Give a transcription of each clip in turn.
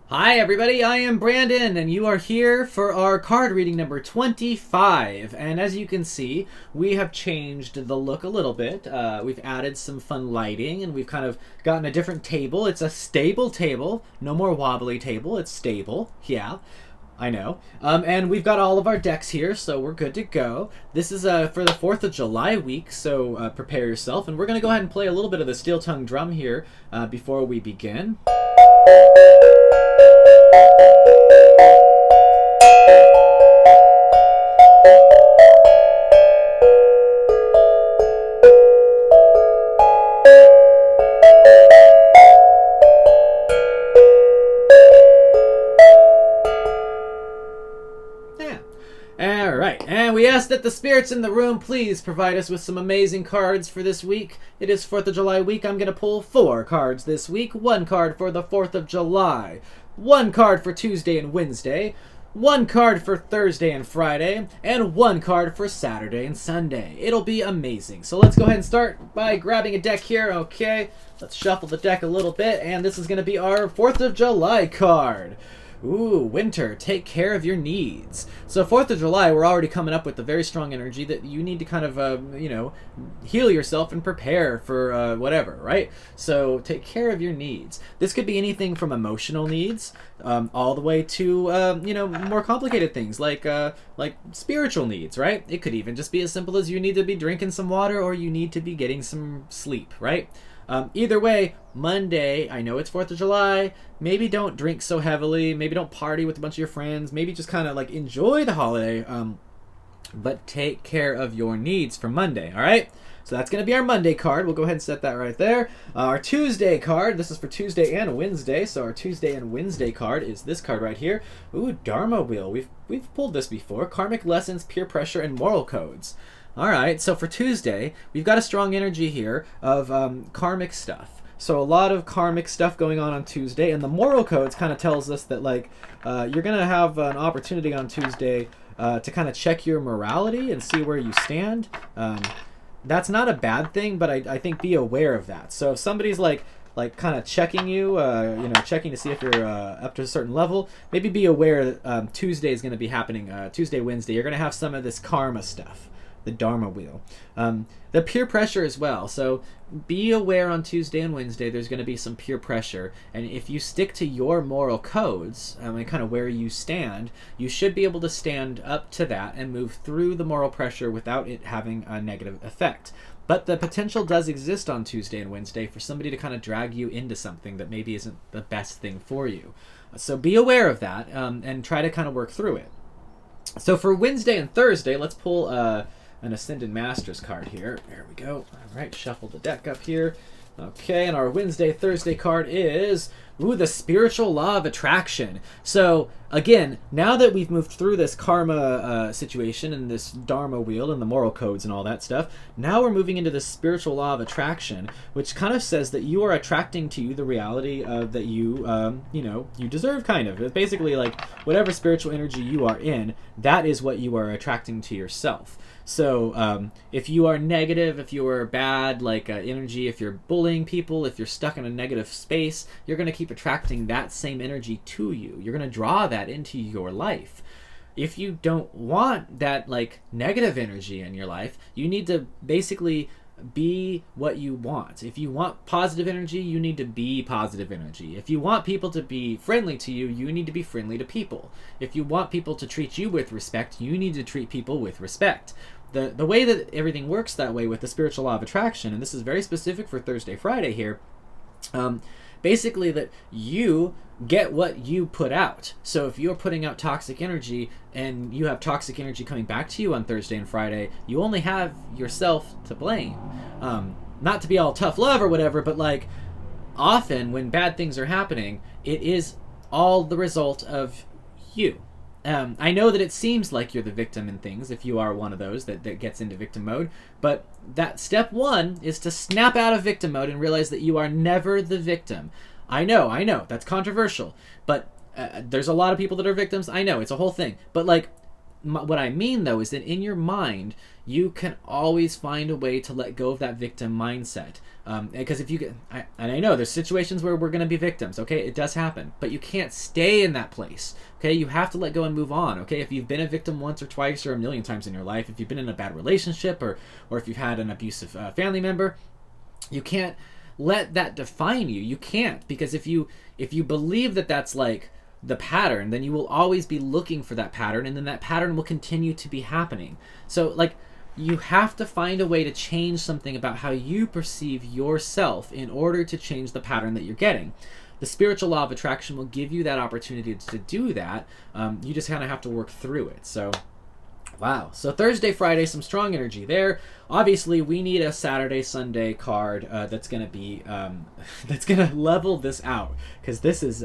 Hi everybody, I am Brandon and you are here for our card reading number 25. And as you can see, we have changed the look a little bit. We've added some fun lighting and we've kind of gotten a different table. It's a stable table, no more wobbly table, it's stable. Yeah, I know. And we've got all of our decks here, so we're good to go. This is for the 4th of July week, so prepare yourself. And we're going to go ahead and play a little bit of the steel tongue drum here before we begin. Alright, and we ask that the spirits in the room please provide us with some amazing cards for this week. It is 4th of July week. I'm going to pull 4 cards this week. 1 card for the 4th of July. 1 card for Tuesday and Wednesday. 1 card for Thursday and Friday. And 1 card for Saturday and Sunday. It'll be amazing. So let's go ahead and start by grabbing a deck here. Okay, let's shuffle the deck a little bit. And this is going to be our 4th of July card. Ooh, winter, take care of your needs. So 4th of July, we're already coming up with a very strong energy that you need to kind of, heal yourself and prepare for whatever, right? So take care of your needs. This could be anything from emotional needs all the way to, more complicated things like spiritual needs, right? It could even just be as simple as you need to be drinking some water or you need to be getting some sleep, right? Either way, Monday, I know it's 4th of July, maybe don't drink so heavily, maybe don't party with a bunch of your friends, maybe just kind of enjoy the holiday, but take care of your needs for Monday, alright? So that's going to be our Monday card. We'll go ahead and set that right there. Our Tuesday card, this is for Tuesday and Wednesday, so our Tuesday and Wednesday card is this card right here. Ooh, Dharma Wheel. We've pulled this before. Karmic Lessons, Peer Pressure, and Moral Codes. Alright, so for Tuesday, we've got a strong energy here of karmic stuff. So a lot of karmic stuff going on Tuesday, and the moral codes kind of tells us that you're going to have an opportunity on Tuesday to kind of check your morality and see where you stand. That's not a bad thing, but I think be aware of that. So if somebody's kind of checking you, checking to see if you're up to a certain level, maybe be aware that Tuesday is going to be happening, Tuesday, Wednesday. You're going to have some of this karma stuff. The Dharma Wheel. The peer pressure as well. So be aware on Tuesday and Wednesday there's going to be some peer pressure. And if you stick to your moral codes and kind of where you stand, you should be able to stand up to that and move through the moral pressure without it having a negative effect. But the potential does exist on Tuesday and Wednesday for somebody to kind of drag you into something that maybe isn't the best thing for you. So be aware of that and try to kind of work through it. So for Wednesday and Thursday, let's pull an Ascended Masters card here. There we go. All right, shuffle the deck up here. Okay, and our Wednesday, Thursday card is, the Spiritual Law of Attraction. So, again, now that we've moved through this karma situation and this Dharma Wheel and the moral codes and all that stuff, now we're moving into the Spiritual Law of Attraction, which kind of says that you are attracting to you the reality that you deserve, kind of. It's basically whatever spiritual energy you are in, that is what you are attracting to yourself. So if you are negative, if you are bad energy, if you're bullying people, if you're stuck in a negative space, you're going to keep attracting that same energy to you. You're going to draw that into your life. If you don't want that negative energy in your life, you need to basically be what you want. If you want positive energy, you need to be positive energy. If you want people to be friendly to you, you need to be friendly to people. If you want people to treat you with respect, you need to treat people with respect. The way that everything works that way with the Spiritual Law of Attraction, and this is very specific for Thursday, Friday here, basically that you get what you put out. So if you're putting out toxic energy and you have toxic energy coming back to you on Thursday and Friday, you only have yourself to blame. Not to be all tough love or whatever, but often when bad things are happening, it is all the result of you. I know that it seems like you're the victim in things if you are one of those that gets into victim mode, but that step 1 is to snap out of victim mode and realize that you are never the victim. I know, that's controversial, but there's a lot of people that are victims. I know, it's a whole thing. But what I mean, though, is that in your mind, you can always find a way to let go of that victim mindset. Because if you get, and I know there's situations where we're going to be victims, okay? It does happen. But you can't stay in that place, okay? You have to let go and move on, okay? If you've been a victim once or twice or a million times in your life, if you've been in a bad relationship or if you've had an abusive family member, you can't let that define you. You can't, because if you believe that that's like the pattern, then you will always be looking for that pattern, and then that pattern will continue to be happening. So like, you have to find a way to change something about how you perceive yourself in order to change the pattern that you're getting. The spiritual law of attraction will give you that opportunity to do that. You just kind of have to work through it. So wow. So Thursday, Friday, some strong energy there. Obviously, we need a Saturday, Sunday card that's going to be that's going to level this out, because this is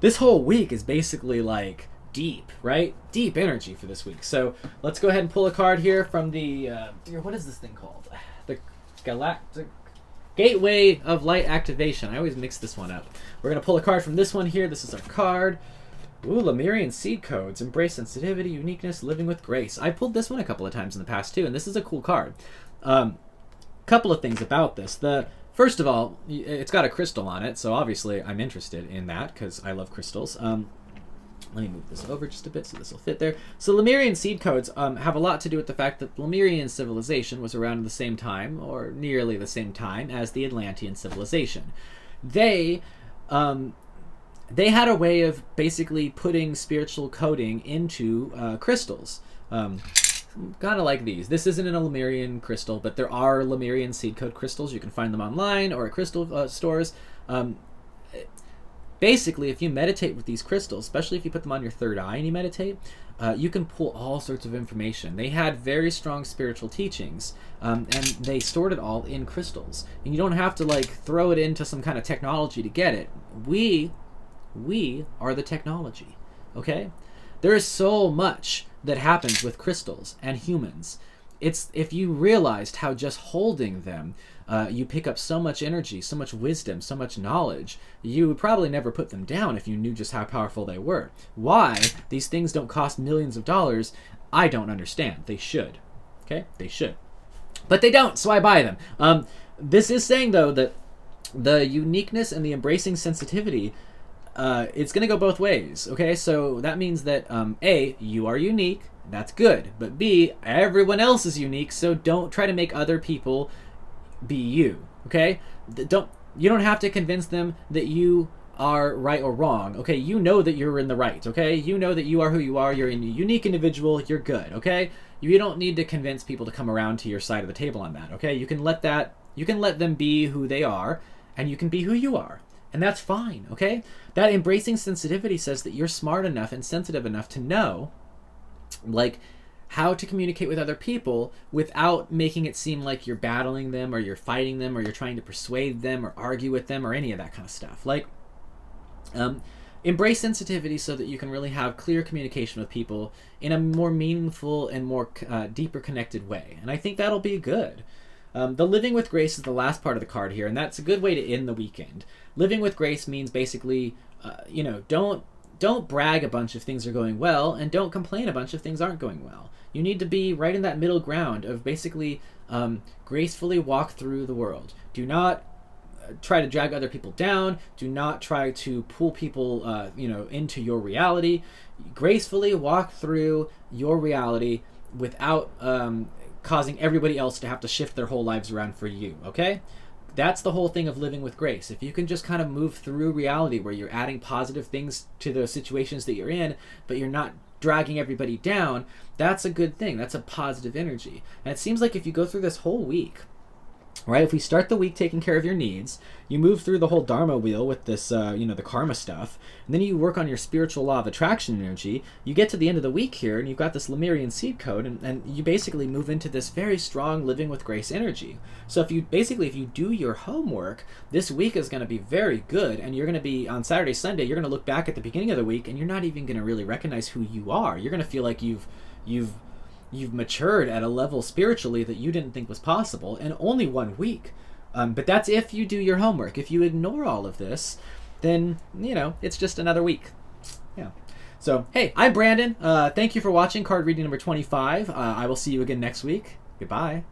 this whole week is basically like deep, right? Deep energy for this week. So let's go ahead and pull a card here from the what is this thing called? The Galactic Gateway of Light Activation. I always mix this one up. We're going to pull a card from this one here. This is our card. Ooh, Lemurian Seed Codes. Embrace sensitivity, uniqueness, living with grace. I pulled this one a couple of times in the past too, and this is a cool card. Couple of things about this. First of all, it's got a crystal on it, so obviously I'm interested in that because I love crystals. Let me move this over just a bit so this will fit there. So Lemurian Seed Codes have a lot to do with the fact that Lemurian civilization was around at the same time, or nearly the same time, as the Atlantean civilization. They had a way of basically putting spiritual coding into crystals. Kind of like these. This isn't a Lemurian crystal, but there are Lemurian seed code crystals. You can find them online or at crystal stores. Basically, if you meditate with these crystals, especially if you put them on your third eye and you meditate, you can pull all sorts of information. They had very strong spiritual teachings, and they stored it all in crystals. And you don't have to like throw it into some kind of technology to get it. We are the technology, okay? There is so much that happens with crystals and humans. It's, if you realized how just holding them, you pick up so much energy, so much wisdom, so much knowledge, you would probably never put them down if you knew just how powerful they were. Why these things don't cost millions of dollars, I don't understand. They should, okay? They should. But they don't, so I buy them. This is saying, though, that the uniqueness and the embracing sensitivity, it's going to go both ways, okay? So that means that, A, you are unique, that's good. But B, everyone else is unique, so don't try to make other people be you, okay? You don't have to convince them that you are right or wrong, okay? You know that you're in the right, okay? You know that you are who you are, you're a unique individual, you're good, okay? You don't need to convince people to come around to your side of the table on that, okay? You can let them be who they are, and you can be who you are. And that's fine, okay? That embracing sensitivity says that you're smart enough and sensitive enough to know, like, how to communicate with other people without making it seem like you're battling them or you're fighting them or you're trying to persuade them or argue with them or any of that kind of stuff. Like, embrace sensitivity so that you can really have clear communication with people in a more meaningful and more deeper connected way. And I think that'll be good. The living with grace is the last part of the card here, and that's a good way to end the weekend. Living with grace means basically, don't brag a bunch of things are going well, and don't complain a bunch of things aren't going well. You need to be right in that middle ground of basically gracefully walk through the world. Do not try to drag other people down. Do not try to pull people, into your reality. Gracefully walk through your reality without causing everybody else to have to shift their whole lives around for you, okay? That's the whole thing of living with grace. If you can just kind of move through reality where you're adding positive things to the situations that you're in, but you're not dragging everybody down, that's a good thing. That's a positive energy. And it seems like if you go through this whole week, right, if we start the week taking care of your needs, you move through the whole Dharma wheel with this, the karma stuff, and then you work on your spiritual law of attraction energy, you get to the end of the week here, and you've got this Lemurian seed code, and you basically move into this very strong living with grace energy. So if you do your homework, this week is going to be very good, and you're going to be, on Saturday, Sunday, you're going to look back at the beginning of the week, and you're not even going to really recognize who you are. You're going to feel like you've matured at a level spiritually that you didn't think was possible in only 1 week. But that's if you do your homework. If you ignore all of this, then, it's just another week. Yeah. So, hey, I'm Brandon. Thank you for watching card reading number 25. I will see you again next week. Goodbye.